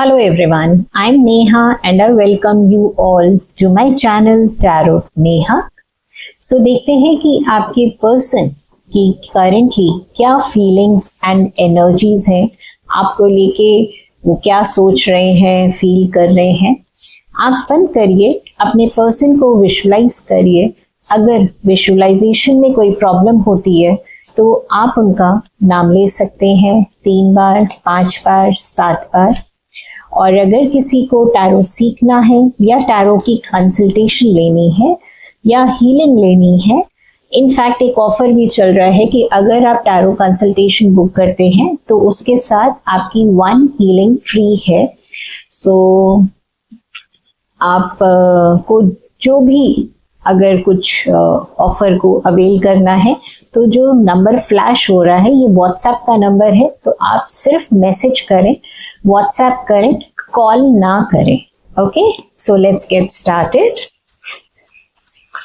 Hello everyone, I'm Neha and I welcome you all to my channel Tarot Neha. So देखते हैं कि आपके person की currently क्या फीलिंग्स एंड एनर्जीज हैं, आपको लेके वो क्या सोच रहे हैं, फील कर रहे हैं. आंख बंद करिए, अपने पर्सन को विजुलाइज करिए. अगर विजुलाइजेशन में कोई प्रॉब्लम होती है तो आप उनका नाम ले सकते हैं 3 बार, 5 बार, 7 बार. और अगर किसी को टैरो सीखना है या टैरो की कंसल्टेशन लेनी है या हीलिंग लेनी है, इनफैक्ट एक ऑफर भी चल रहा है कि अगर आप टैरो कंसल्टेशन बुक करते हैं तो उसके साथ आपकी 1 हीलिंग फ्री है. सो आप को जो भी अगर कुछ ऑफर को अवेल करना है तो जो नंबर फ्लैश हो रहा है ये व्हाट्सएप का नंबर है, तो आप सिर्फ मैसेज करें, व्हाट्सएप करें, कॉल ना करें. Okay, so let's get started.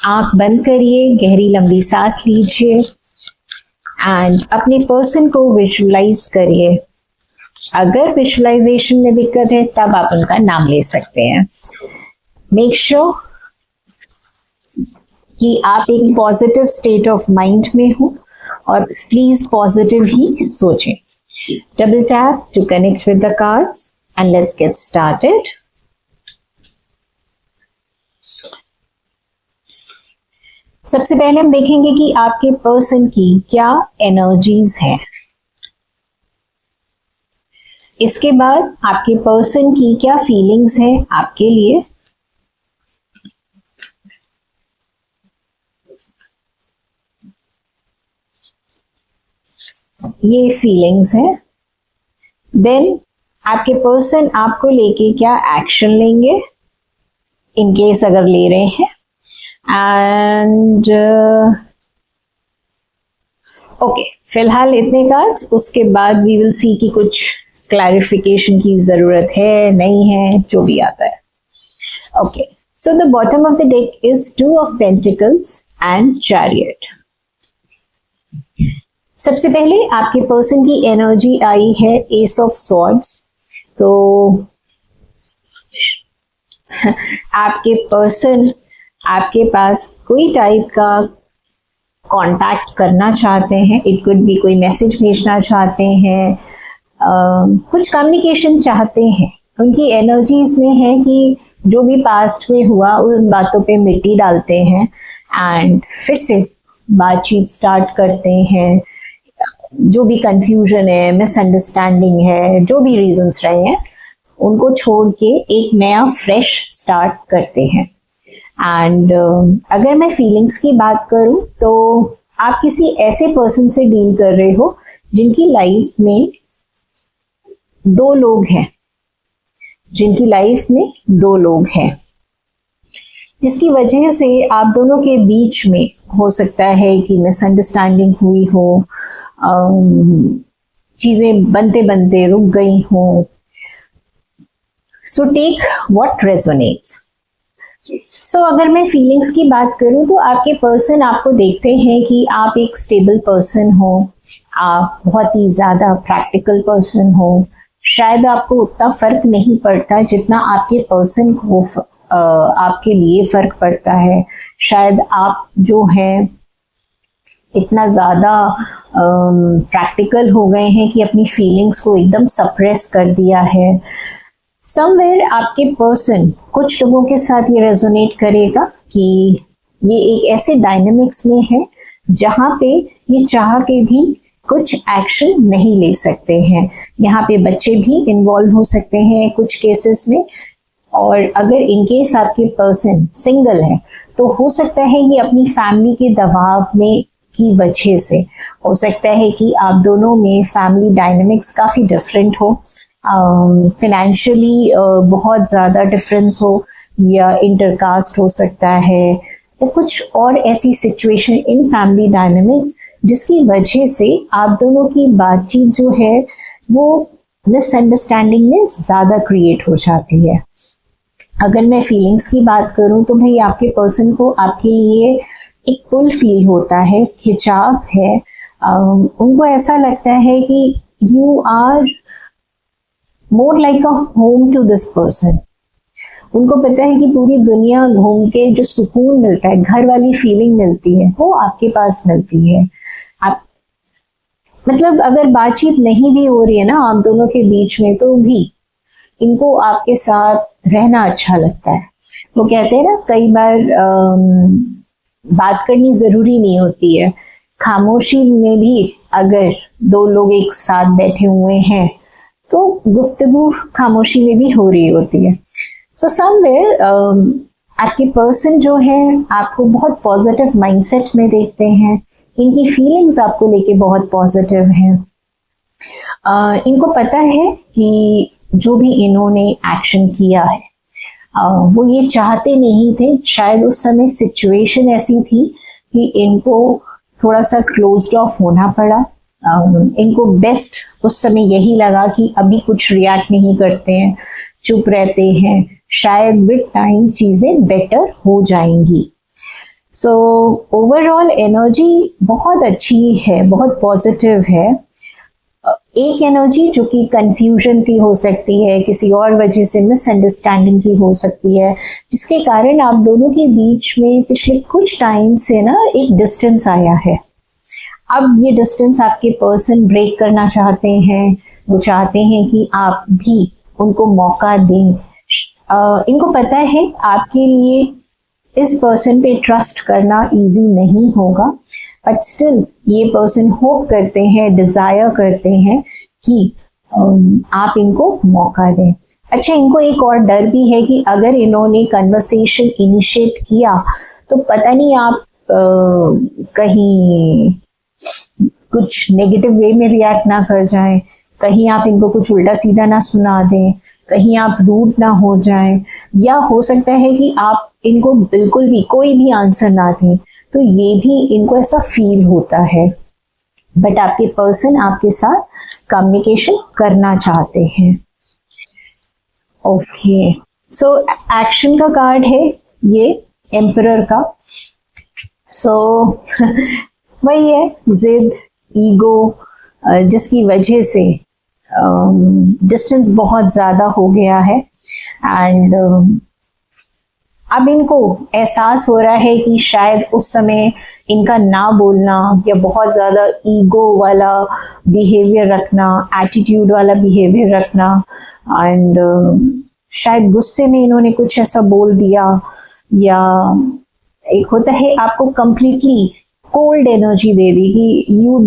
आंख बंद करिए, गहरी लंबी सांस लीजिए एंड अपने पर्सन को विजुलाइज करिए. अगर विजुलाइजेशन में दिक्कत है तब आप उनका नाम ले सकते हैं. मेक श्योर कि आप एक पॉजिटिव स्टेट ऑफ माइंड में हो और प्लीज पॉजिटिव ही सोचें. Double tap to connect with the cards and let's get started. सबसे पहले हम देखेंगे कि आपके पर्सन की क्या एनर्जीज हैं. इसके बाद आपके पर्सन की क्या फीलिंग्स हैं आपके लिए. ये फीलिंग्स हैं. देन आपके पर्सन आपको लेके क्या एक्शन लेंगे इन केस अगर ले रहे हैं. एंड ओके, फिलहाल इतने कार्ड्स. उसके बाद वी विल सी कि कुछ क्लैरिफिकेशन की जरूरत है, नहीं है, जो भी आता है. Okay, so the bottom of the deck is 2 of pentacles and chariot. सबसे पहले आपके पर्सन की एनर्जी आई है एस ऑफ सॉर्ड्स. तो आपके पर्सन आपके पास कोई टाइप का कांटेक्ट करना चाहते हैं. इट कुड बी कोई मैसेज भेजना चाहते हैं, कुछ कम्युनिकेशन चाहते हैं. उनकी एनर्जीज में है कि जो भी पास्ट में हुआ उन बातों पे मिट्टी डालते हैं एंड फिर से बातचीत स्टार्ट करते हैं. जो भी कंफ्यूजन है, मिसअंडरस्टैंडिंग है, जो भी रीजंस रहे हैं उनको छोड़ के एक नया फ्रेश स्टार्ट करते हैं. एंड अगर मैं फीलिंग्स की बात करूं तो आप किसी ऐसे पर्सन से डील कर रहे हो जिनकी लाइफ में 2 लोग हैं, जिसकी वजह से आप दोनों के बीच में हो सकता है कि मिसअंडरस्टैंडिंग हुई हो, चीजें बनते बनते रुक गई हो. So take what resonates. So अगर मैं फीलिंग्स की बात करूं तो आपके पर्सन आपको देखते हैं कि आप एक स्टेबल पर्सन हो, आप बहुत ही ज्यादा प्रैक्टिकल पर्सन हो. शायद आपको उतना फर्क नहीं पड़ता जितना आपके पर्सन को आपके लिए फर्क पड़ता है. शायद आप जो है इतना ज़्यादा प्रैक्टिकल हो गए हैं कि अपनी फीलिंग्स को एकदम सप्रेस कर दिया है. समवेयर आपके पर्सन कुछ लोगों के साथ ये रेजोनेट करेगा कि ये एक ऐसे डायनेमिक्स में है जहाँ पे ये चाह के भी कुछ एक्शन नहीं ले सकते हैं. यहाँ पे बच्चे भी इन्वॉल्व हो सकते हैं कुछ केसेस में. और अगर इनकेस आपके पर्सन सिंगल है तो हो सकता है ये अपनी फैमिली के दबाव में की वजह से हो सकता है कि आप दोनों में फैमिली डायनामिक्स काफ़ी डिफरेंट हो, फिनेंशियली बहुत ज़्यादा डिफरेंस हो या इंटरकास्ट हो सकता है. तो कुछ और ऐसी सिचुएशन इन फैमिली डायनामिक्स जिसकी वजह से आप दोनों की बातचीत जो है वो मिसअंडरस्टैंडिंग में ज़्यादा क्रिएट हो जाती है. अगर मैं फीलिंग्स की बात करूं तो भाई आपके पर्सन को आपके लिए एक पुल फील होता है, खिंचाव है. उनको ऐसा लगता है कि you are more like a home to this person. उनको पता है कि पूरी दुनिया घूम के जो सुकून मिलता है, घर वाली फीलिंग मिलती है, वो आपके पास मिलती है। आप मतलब अगर बातचीत नहीं भी हो रही है ना आप दोनों के बीच में, तो भी इनको आपके साथ रहना अच्छा लगता है। वो कहते हैं ना कई बार बात करनी जरूरी नहीं होती है, खामोशी में भी अगर दो लोग एक साथ बैठे हुए हैं तो गुफ्तगू खामोशी में भी हो रही होती है। सो समवेयर आपके पर्सन जो है आपको बहुत पॉजिटिव माइंडसेट में देखते हैं, इनकी फीलिंग्स आपको लेके बहुत पॉजिटिव हैं। इनको पता है कि जो भी इन्होंने एक्शन किया है वो ये चाहते नहीं थे, शायद उस समय सिचुएशन ऐसी थी कि इनको थोड़ा सा क्लोज्ड ऑफ होना पड़ा। इनको बेस्ट उस समय यही लगा कि अभी कुछ रिएक्ट नहीं करते हैं, चुप रहते हैं, शायद विद टाइम चीजें बेटर हो जाएंगी। सो ओवरऑल एनर्जी बहुत अच्छी है, बहुत पॉजिटिव है। एक एनर्जी जो कि कंफ्यूजन की हो सकती है, किसी और वजह से मिसअंडरस्टैंडिंग की हो सकती है, जिसके कारण आप दोनों के बीच में पिछले कुछ टाइम से ना एक डिस्टेंस आया है। अब ये डिस्टेंस आपके पर्सन ब्रेक करना चाहते हैं। वो चाहते हैं कि आप भी उनको मौका दें। इनको पता है आपके लिए इस पर्सन पे ट्रस्ट करना इजी नहीं होगा, बट स्टिल ये पर्सन होप करते हैं, डिजायर करते हैं कि आप इनको मौका दें। अच्छा, इनको एक और डर भी है कि अगर इन्होंने कन्वर्सेशन इनिशिएट किया तो पता नहीं आप कहीं कुछ नेगेटिव वे में रिएक्ट ना कर जाएं, कहीं आप इनको कुछ उल्टा सीधा ना सुना दें, कहीं आप रूड ना हो जाएं, या हो सकता है कि आप इनको बिल्कुल भी कोई भी आंसर ना दें, तो ये भी इनको ऐसा फील होता है। बट आपके पर्सन आपके साथ कम्युनिकेशन करना चाहते हैं। ओके, सो एक्शन का कार्ड है ये एम्परर का। सो वही है, जिद, ईगो, जिसकी वजह से डिस्टेंस बहुत ज्यादा हो गया है। एंड अब इनको एहसास हो रहा है कि शायद उस समय इनका ना बोलना या बहुत ज़्यादा ईगो वाला बिहेवियर रखना, एटीट्यूड वाला बिहेवियर रखना, एंड शायद गुस्से में इन्होंने कुछ ऐसा बोल दिया, या एक होता है आपको कंप्लीटली कोल्ड एनर्जी दे दी कि you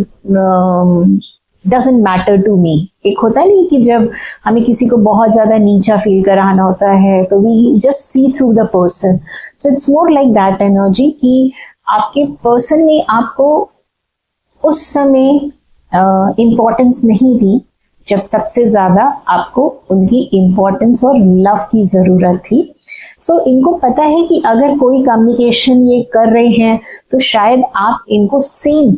doesn't matter to me. एक होता नहीं कि जब हमें किसी को बहुत ज्यादा नीचा फील कराना होता है तो we just see through the person. So it's more like that energy कि आपके पर्सन ने आपको उस समय इम्पोर्टेंस नहीं दी जब सबसे ज्यादा आपको उनकी इम्पोर्टेंस और लव की जरूरत थी। सो इनको पता है कि अगर कोई कम्युनिकेशन ये कर रहे हैं तो शायद आप इनको सेम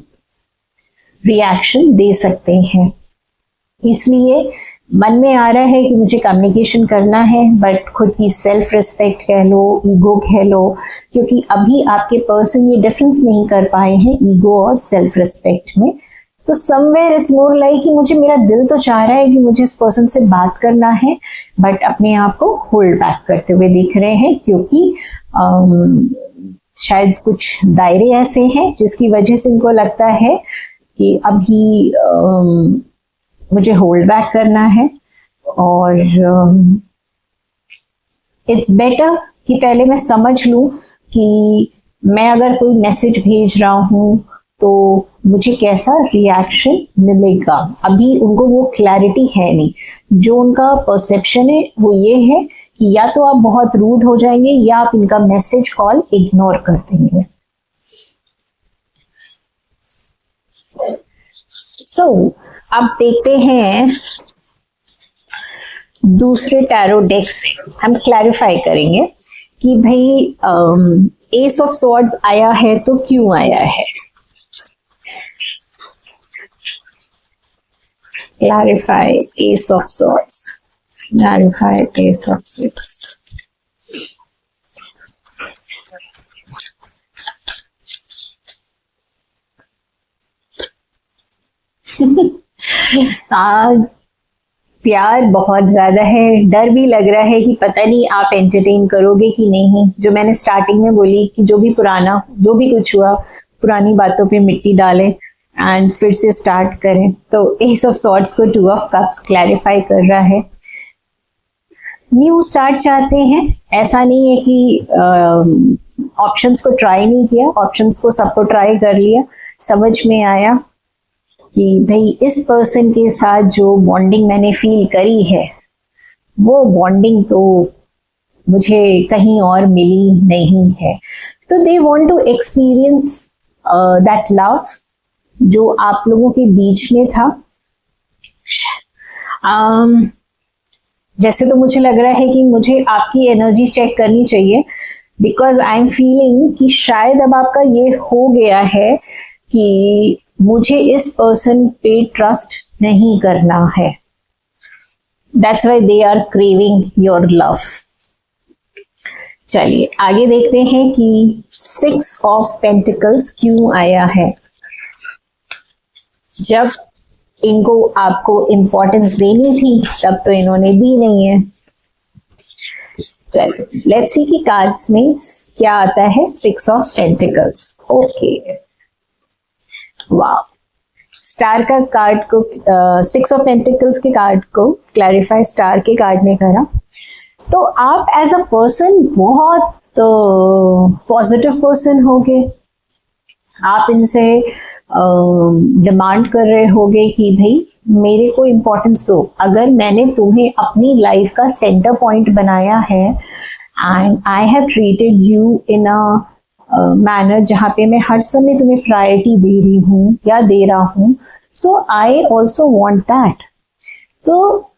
रिएक्शन दे सकते हैं। इसलिए मन में आ रहा है कि मुझे कम्युनिकेशन करना है, बट खुद की सेल्फ रिस्पेक्ट कह लो, ईगो कह लो, क्योंकि अभी आपके पर्सन ये डिफरेंस नहीं कर पाए हैं ईगो और सेल्फ रिस्पेक्ट में। तो समवेयर इट्स मोर लाइक कि मुझे, मेरा दिल तो चाह रहा है कि मुझे इस पर्सन से बात करना है, बट अपने आप को होल्ड बैक करते हुए दिख रहे हैं, क्योंकि शायद कुछ दायरे ऐसे हैं जिसकी वजह से इनको लगता है कि अभी मुझे होल्ड बैक करना है। और इट्स बेटर कि पहले मैं समझ लूं कि मैं अगर कोई मैसेज भेज रहा हूं तो मुझे कैसा रिएक्शन मिलेगा। अभी उनको वो क्लैरिटी है नहीं, जो उनका परसेप्शन है वो ये है कि या तो आप बहुत रूड हो जाएंगे या आप इनका मैसेज कॉल इग्नोर कर देंगे। सो अब देखते हैं दूसरे टैरो डेक से हम क्लैरिफाई करेंगे कि भाई एस ऑफ सॉर्ड्स आया है तो क्यों आया है। Clarify S of swords, clarify S of swords. प्यार बहुत ज्यादा है, डर भी लग रहा है कि पता नहीं आप एंटरटेन करोगे कि नहीं। जो मैंने स्टार्टिंग में बोली कि जो भी पुराना, जो भी कुछ हुआ, पुरानी बातों पे मिट्टी डालें एंड फिर से स्टार्ट करें। तो एस ऑफ सॉर्ड्स को टू ऑफ कप्स क्लैरिफाई कर रहा है। न्यू स्टार्ट चाहते हैं, ऐसा नहीं है कि ऑप्शंस को ट्राई नहीं किया, ऑप्शंस को सबको ट्राई कर लिया, समझ में आया कि भाई इस पर्सन के साथ जो बॉन्डिंग मैंने फील करी है वो बॉन्डिंग तो मुझे कहीं और मिली नहीं है। तो they want to experience that love जो आप लोगों के बीच में था। वैसे तो मुझे लग रहा है कि मुझे आपकी एनर्जी चेक करनी चाहिए, बिकॉज आई एम फीलिंग कि शायद अब आपका ये हो गया है कि मुझे इस पर्सन पे ट्रस्ट नहीं करना है। That's why they are craving your love. चलिए आगे देखते हैं कि 6 ऑफ पेंटिकल्स क्यों आया है। जब इनको आपको इंपॉर्टेंस देनी थी तब तो इन्होंने दी नहीं है। चलिए लेट्स सी कि कार्ड्स में क्या आता है। 6 ऑफ पेंटिकल्स। ओके, वाह, स्टार का कार्ड को 6 ऑफ पेंटिकल्स के कार्ड को क्लैरिफाई स्टार के कार्ड ने करा। तो आप एज अ पर्सन बहुत पॉजिटिव पर्सन होगे। आप इनसे डिमांड कर रहे होगे कि भाई मेरे को इम्पोर्टेंस दो। अगर मैंने तुम्हें अपनी लाइफ का सेंटर पॉइंट बनाया है and I have treated you in a manner जहाँ पे मैं हर समय तुम्हें प्रायोरिटी दे रही हूँ या दे रहा हूँ, सो आई ऑल्सो वॉन्ट दैट। तो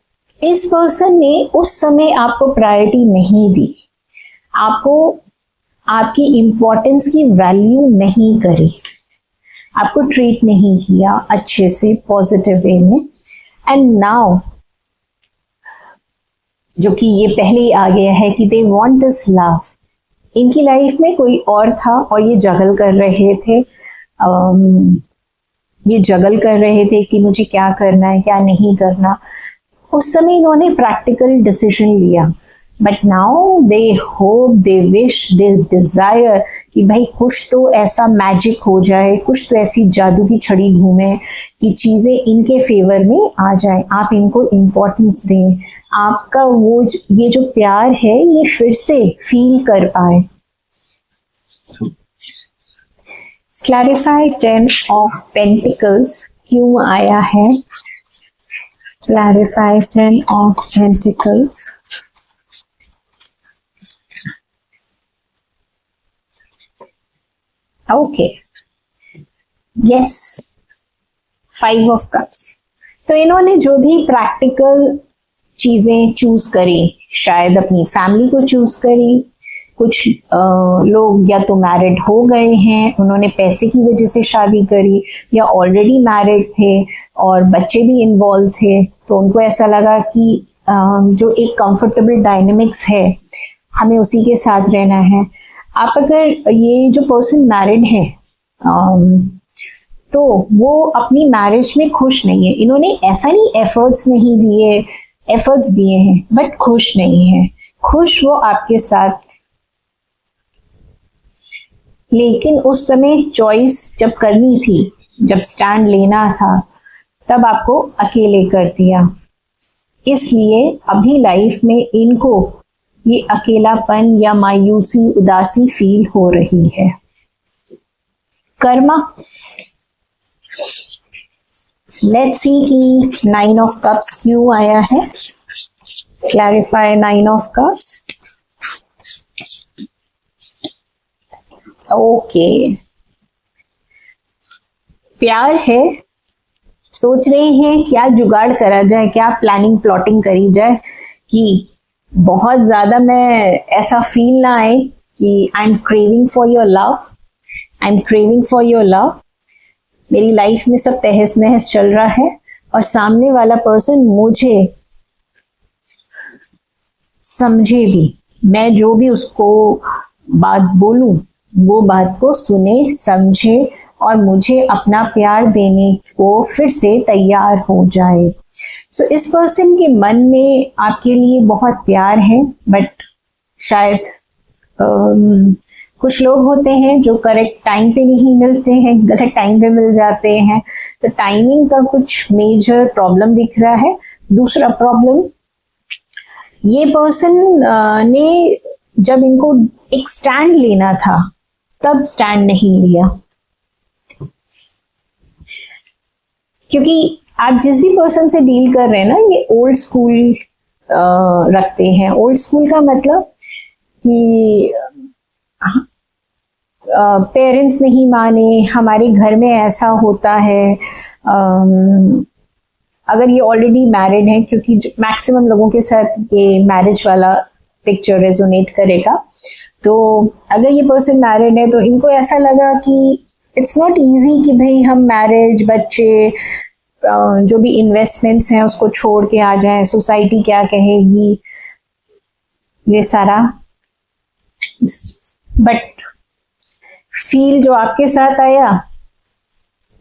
इस पर्सन ने उस समय आपको प्रायोरिटी नहीं दी, आपको आपकी इम्पोर्टेंस की वैल्यू नहीं करी, आपको ट्रीट नहीं किया अच्छे से पॉजिटिव वे में। एंड नाउ जो कि ये पहले ही आ गया है कि दे वांट दिस लव। इनकी लाइफ में कोई और था और ये जगल कर रहे थे, ये जगल कर रहे थे कि मुझे क्या करना है क्या नहीं करना। उस समय इन्होंने प्रैक्टिकल डिसीजन लिया, but now they hope, they wish, they desire कि भाई कुछ तो ऐसा मैजिक हो जाए, कुछ तो ऐसी जादू की छड़ी घूमे कि चीजें इनके फेवर में आ जाए। आप इनको इम्पोर्टेंस दें, आपका वो ये जो प्यार है ये फिर से फील कर पाए। क्लैरिफाई 10 ऑफ पेंटिकल्स क्यों आया है। Clarify 10 of pentacles. Okay, yes, 5 of cups. तो इन्होंने जो भी प्रैक्टिकल चीजें चूज करी, शायद अपनी फैमिली को चूज करी। कुछ लोग या तो मैरिड हो गए हैं, उन्होंने पैसे की वजह से शादी करी, या ऑलरेडी मैरिड थे और बच्चे भी इन्वॉल्व थे, तो उनको ऐसा लगा कि जो एक कंफर्टेबल डायनेमिक्स है हमें उसी के साथ रहना है। आप अगर ये जो पर्सन मैरिड है तो वो अपनी मैरिज में खुश नहीं है। इन्होंने ऐसा नहीं एफर्ट्स नहीं दिए, एफर्ट्स दिए हैं बट खुश नहीं है। खुश वो आपके साथ, लेकिन उस समय चॉइस जब करनी थी, जब स्टैंड लेना था, तब आपको अकेले कर दिया। इसलिए अभी लाइफ में इनको ये अकेलापन या मायूसी, उदासी फील हो रही है। कर्मा, लेट्स सी कि 9 ऑफ कप्स क्यों आया है। Clarify 9 of cups. ओके, प्यार है, सोच रहे हैं क्या जुगाड़ करा जाए, क्या प्लानिंग प्लॉटिंग करी जाए कि बहुत ज्यादा मैं ऐसा फील ना आए कि I am craving for your love, I am craving for your love. मेरी लाइफ में सब तहस नहस चल रहा है और सामने वाला पर्सन मुझे समझे भी, मैं जो भी उसको बात बोलूं वो बात को सुने, समझे और मुझे अपना प्यार देने को फिर से तैयार हो जाए। सो इस पर्सन के मन में आपके लिए बहुत प्यार है, बट शायद कुछ लोग होते हैं जो करेक्ट टाइम पे नहीं मिलते हैं, गलत टाइम पे मिल जाते हैं, तो टाइमिंग का कुछ मेजर प्रॉब्लम दिख रहा है। दूसरा प्रॉब्लम, ये पर्सन ने जब इनको एक स्टैंड लेना था तब स्टैंड नहीं लिया, क्योंकि आप जिस भी पर्सन से डील कर रहे हैं ना, ये ओल्ड स्कूल रखते हैं। ओल्ड स्कूल का मतलब कि पेरेंट्स नहीं माने, हमारे घर में ऐसा होता है। अगर ये ऑलरेडी मैरिड है, क्योंकि मैक्सिमम लोगों के साथ ये मैरिज वाला पिक्चर रेजोनेट करेगा, तो अगर ये पर्सन मैरिड है तो इनको ऐसा लगा कि इट्स नॉट इजी कि भाई हम मैरिज, बच्चे, जो भी इन्वेस्टमेंट्स हैं उसको छोड़ के आ जाएं, सोसाइटी क्या कहेगी, ये सारा। बट फील जो आपके साथ आया,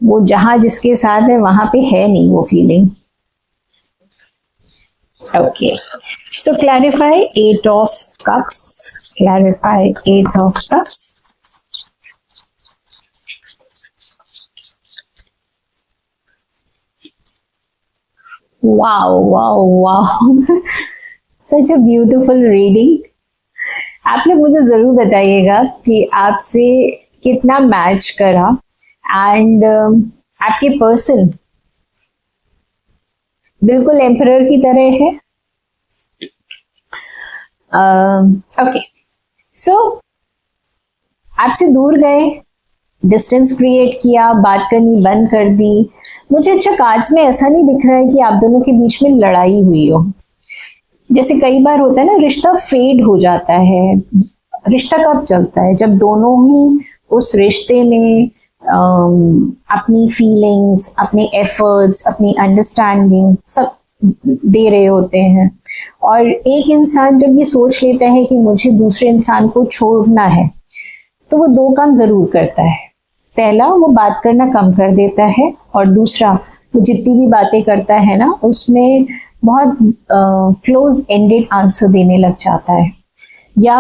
वो जहां जिसके साथ है वहां पे है नहीं वो feeling. Okay, so clarify 8 of cups, clarify 8 of cups. Wow wow wow, such a beautiful reading. आप लोग मुझे जरूर बताइएगा कि आपसे कितना मैच करा, एंड आपके पर्सन बिल्कुल एम्परर की तरह है। ओके, सो आपसे दूर गए, डिस्टेंस क्रिएट किया, बात करनी बंद कर दी। मुझे अच्छा कार्ड्स में ऐसा नहीं दिख रहा है कि आप दोनों के बीच में लड़ाई हुई हो। जैसे कई बार होता है ना, रिश्ता फेड हो जाता है। रिश्ता कब चलता है? जब दोनों ही उस रिश्ते में अपनी फीलिंग्स, अपने एफर्ट्स, अपनी अंडरस्टैंडिंग सब दे रहे होते हैं। और एक इंसान जब ये सोच लेता है कि मुझे दूसरे इंसान को छोड़ना है, तो वो 2 काम जरूर करता है। पहला, वो बात करना कम कर देता है, और दूसरा, वो जितनी भी बातें करता है ना, उसमें बहुत क्लोज एंडेड आंसर देने लग जाता है। या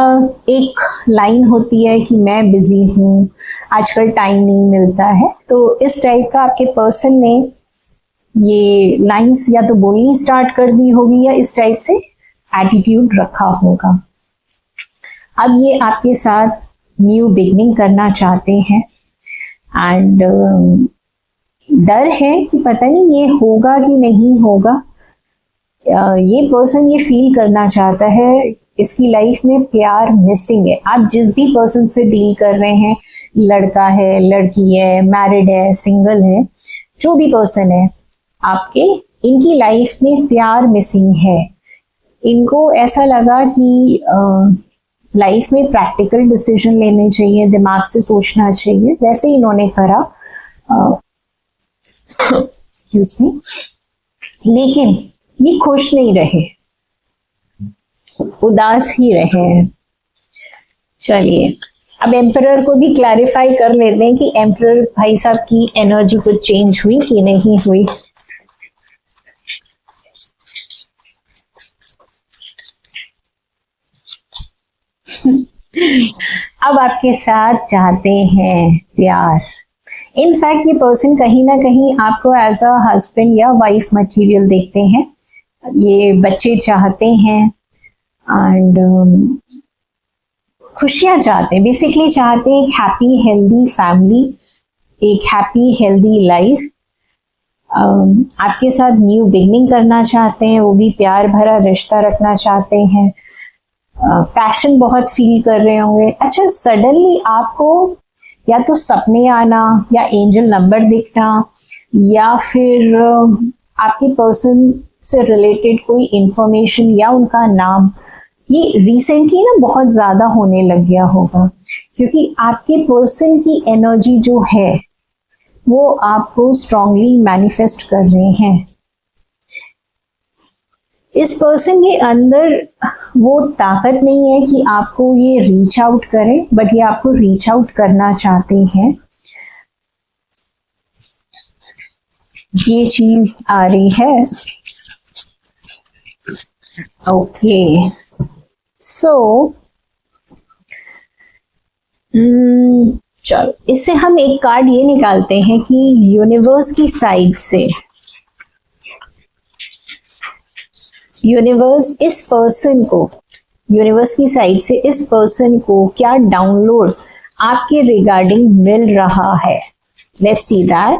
एक लाइन होती है कि मैं बिजी हूँ, आजकल टाइम नहीं मिलता है। तो इस टाइप का आपके पर्सन ने ये लाइंस या तो बोलनी स्टार्ट कर दी होगी, या इस टाइप से एटीट्यूड रखा होगा। अब ये आपके साथ न्यू बिगनिंग करना चाहते हैं, एंड डर है कि पता नहीं ये होगा कि नहीं होगा। ये पर्सन ये फील करना चाहता है, इसकी लाइफ में प्यार मिसिंग है। आप जिस भी पर्सन से डील कर रहे हैं, लड़का है, लड़की है, मैरिड है, सिंगल है, जो भी पर्सन है आपके, इनकी लाइफ में प्यार मिसिंग है। इनको ऐसा लगा कि लाइफ में प्रैक्टिकल डिसीजन लेने चाहिए, दिमाग से सोचना चाहिए, वैसे ही इन्होंने करा। एक्सक्यूज मी, लेकिन ये खुश नहीं रहे, उदास ही रहे। चलिए, अब एम्परर को भी क्लैरिफाई कर लेते हैं कि एम्परर भाई साहब की एनर्जी कुछ चेंज हुई कि नहीं हुई। अब आपके साथ चाहते हैं प्यार। इनफैक्ट ये पर्सन कहीं ना कहीं आपको एज अ हस्बैंड या वाइफ मटेरियल देखते हैं। ये बच्चे चाहते हैं, एंड खुशियां चाहते हैं, बेसिकली चाहते हैं एक हैप्पी हेल्दी फैमिली, एक हैप्पी हेल्दी लाइफ। आपके साथ न्यू बिगनिंग करना चाहते हैं, वो भी प्यार भरा रिश्ता रखना चाहते हैं। पैशन बहुत फील कर रहे होंगे। अच्छा, सडनली आपको या तो सपने आना, या एंजल नंबर दिखना, या फिर आपके पर्सन से रिलेटेड कोई इंफॉर्मेशन या उनका नाम, ये रिसेंटली ना बहुत ज्यादा होने लग गया होगा, क्योंकि आपके पर्सन की एनर्जी जो है वो आपको स्ट्रांगली मैनिफेस्ट कर रहे हैं। इस पर्सन के अंदर वो ताकत नहीं है कि आपको ये रीच आउट करें, बट ये आपको रीच आउट करना चाहते हैं। ये चीज आ रही है। ओके, सो चलो इससे हम एक कार्ड ये निकालते हैं कि यूनिवर्स की साइड से यूनिवर्स की साइड से इस पर्सन को क्या डाउनलोड आपके रिगार्डिंग मिल रहा है। Let's see that.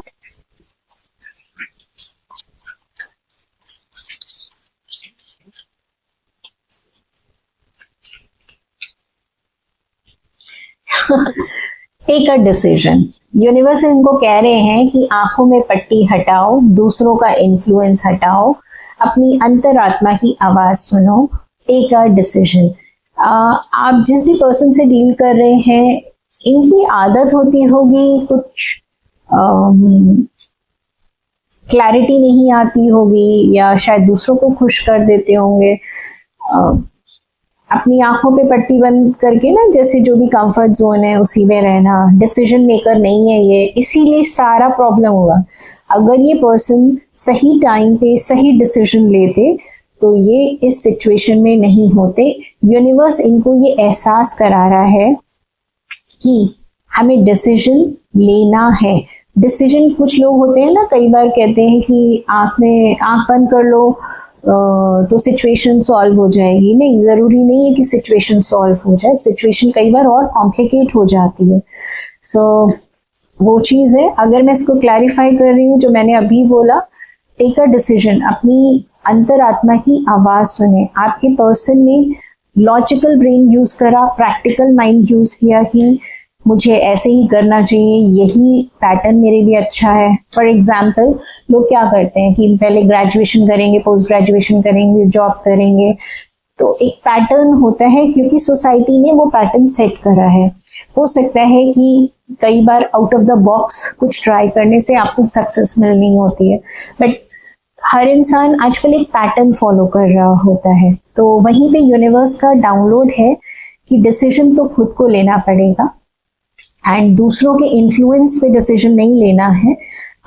Take a decision. Universe इनको कह रहे हैं कि आंखों में पट्टी हटाओ, दूसरों का इन्फ्लुएंस हटाओ, अपनी अंतरात्मा की आवाज सुनो, टेक अ डिसीजन। आप जिस भी पर्सन से डील कर रहे हैं, इनकी आदत होती होगी कुछ क्लैरिटी नहीं आती होगी, या शायद दूसरों को खुश कर देते होंगे। अपनी आंखों पे पट्टी बंद करके ना, जैसे जो भी कंफर्ट जोन है उसी में रहना, डिसीजन मेकर नहीं है ये, इसीलिए सारा प्रॉब्लम हुआ। अगर ये पर्सन सही टाइम पे सही डिसीजन लेते तो ये इस सिचुएशन में नहीं होते। यूनिवर्स इनको ये एहसास करा रहा है कि हमें डिसीजन लेना है। डिसीजन, कुछ लोग होते हैं ना, कई बार कहते हैं कि आंख बंद कर लो तो सिचुएशन सॉल्व हो जाएगी। नहीं, ज़रूरी नहीं है कि सिचुएशन सॉल्व हो जाए। सिचुएशन कई बार और कॉम्प्लिकेट हो जाती है। सो वो चीज़ है। अगर मैं इसको क्लैरिफाई कर रही हूँ, जो मैंने अभी बोला, टेक अ डिसीजन, अपनी अंतरात्मा की आवाज़ सुने। आपके पर्सन ने लॉजिकल ब्रेन यूज़ करा, प्रैक्टिकल माइंड यूज़ किया कि मुझे ऐसे ही करना चाहिए, यही पैटर्न मेरे लिए अच्छा है। फॉर एग्जाम्पल, लोग क्या करते हैं कि पहले ग्रेजुएशन करेंगे, पोस्ट ग्रेजुएशन करेंगे, जॉब करेंगे, तो एक पैटर्न होता है क्योंकि सोसाइटी ने वो पैटर्न सेट करा है। हो सकता है कि कई बार आउट ऑफ द बॉक्स कुछ ट्राई करने से आपको सक्सेस मिलनी होती है, बट हर इंसान आजकल एक पैटर्न फॉलो कर रहा होता है। तो वहीं पे यूनिवर्स का डाउनलोड है कि डिसीजन तो खुद को लेना पड़ेगा एंड दूसरों के इन्फ्लुएंस पे डिसीजन नहीं लेना है।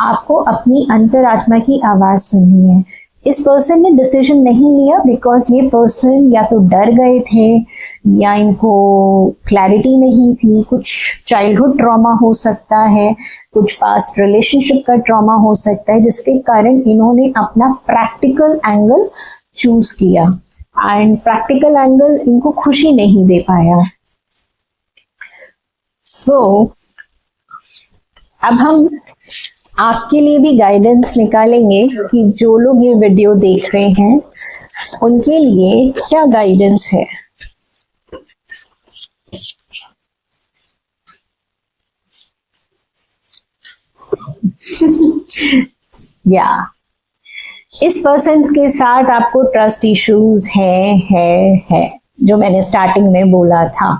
आपको अपनी अंतरात्मा की आवाज सुननी है। इस पर्सन ने डिसीजन नहीं लिया बिकॉज ये पर्सन या तो डर गए थे, या इनको क्लैरिटी नहीं थी। कुछ चाइल्डहुड ट्रॉमा हो सकता है, कुछ पास्ट रिलेशनशिप का ट्रॉमा हो सकता है, जिसके कारण इन्होंने अपना प्रैक्टिकल एंगल चूज किया एंड प्रैक्टिकल एंगल इनको खुशी नहीं दे पाया। अब हम आपके लिए भी गाइडेंस निकालेंगे कि जो लोग ये वीडियो देख रहे हैं उनके लिए क्या गाइडेंस है। या इस पर्सन के साथ आपको ट्रस्ट इश्यूज है जो मैंने स्टार्टिंग में बोला था।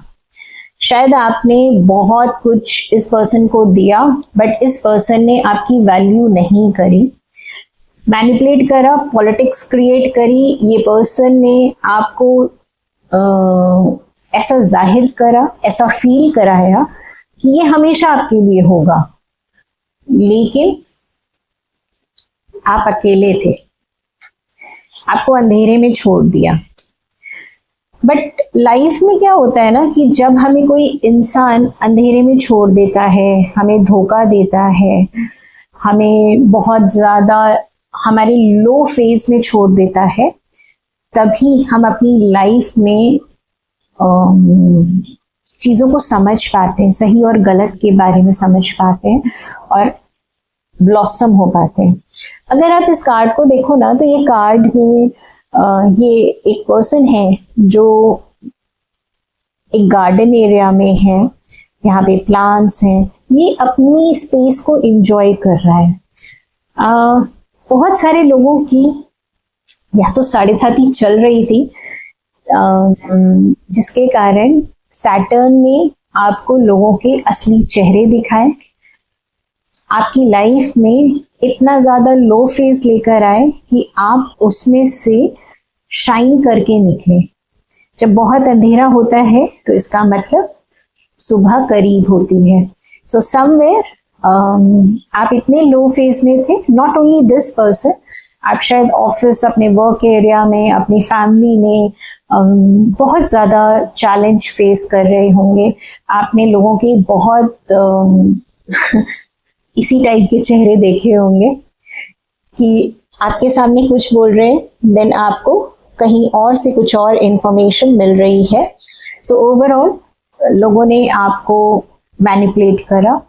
शायद आपने बहुत कुछ इस पर्सन को दिया, बट इस पर्सन ने आपकी वैल्यू नहीं करी, मैनिपुलेट करा, पॉलिटिक्स क्रिएट करी। ये पर्सन ने आपको ऐसा जाहिर करा, ऐसा फील कराया कि ये हमेशा आपके लिए होगा, लेकिन आप अकेले थे, आपको अंधेरे में छोड़ दिया। बट लाइफ में क्या होता है ना कि जब हमें कोई इंसान अंधेरे में छोड़ देता है, हमें धोखा देता है, हमें बहुत ज़्यादा हमारे लो फेज में छोड़ देता है, तभी हम अपनी लाइफ में चीज़ों को समझ पाते हैं, सही और गलत के बारे में समझ पाते हैं और ब्लॉसम हो पाते हैं। अगर आप इस कार्ड को देखो ना, तो ये कार्ड में ये एक पर्सन है जो एक गार्डन एरिया में है, यहाँ पे प्लांट्स हैं, ये अपनी स्पेस को एंजॉय कर रहा है। बहुत सारे लोगों की या तो 7.5 चल रही थी, जिसके कारण सैटर्न ने आपको लोगों के असली चेहरे दिखाए, आपकी लाइफ में इतना ज्यादा लो फेज लेकर आए कि आप उसमें से शाइन करके निकले। जब बहुत अंधेरा होता है तो इसका मतलब सुबह करीब होती है। सो समवेयर आप इतने लो फेज में थे, नॉट ओनली दिस पर्सन, आप शायद ऑफिस, अपने वर्क एरिया में, अपनी फैमिली में बहुत ज़्यादा चैलेंज फेस कर रहे होंगे। आपने लोगों के बहुत इसी टाइप के चेहरे देखे होंगे कि आपके सामने कुछ बोल रहे हैं, देन आपको कहीं और से कुछ और इंफॉर्मेशन मिल रही है। सो ओवरऑल लोगों ने आपको मैनिपुलेट करा,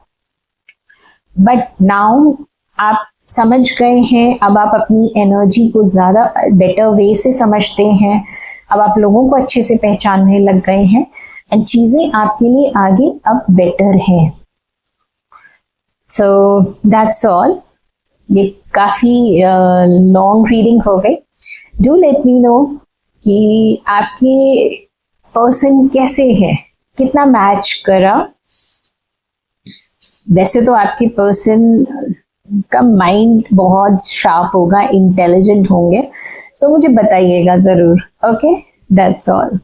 बट नाउ आप समझ गए हैं। अब आप अपनी एनर्जी को ज़्यादा बेटर वे से समझते हैं। अब आप लोगों को अच्छे से पहचानने लग गए हैं एंड चीज़ें आपके लिए आगे अब बेटर हैं। So that's all. ये काफ़ी लॉन्ग रीडिंग हो गई। डू लेट मी नो कि आपके पर्सन कैसे है, कितना मैच करा। वैसे तो आपके पर्सन का माइंड बहुत शार्प होगा, इंटेलिजेंट होंगे, सो मुझे बताइएगा ज़रूर। Okay, that's all.